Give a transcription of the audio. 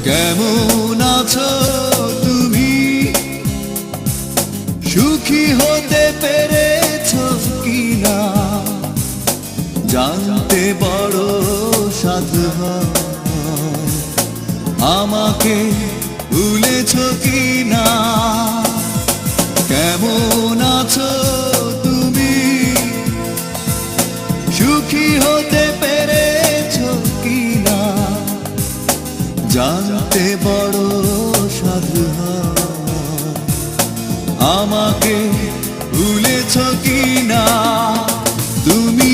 কেমন আছো তুমি? সুখী হতে পেরেছো কিনা জানতে বড় সাধু হয়। আমাকে ভুলেছো কিনা? কেমন আছো তুমি? সুখী হতে পেরেছো কিনা জানতে বড় সাধু হয়। আমাকে ভুলেছো কিনা? তুমি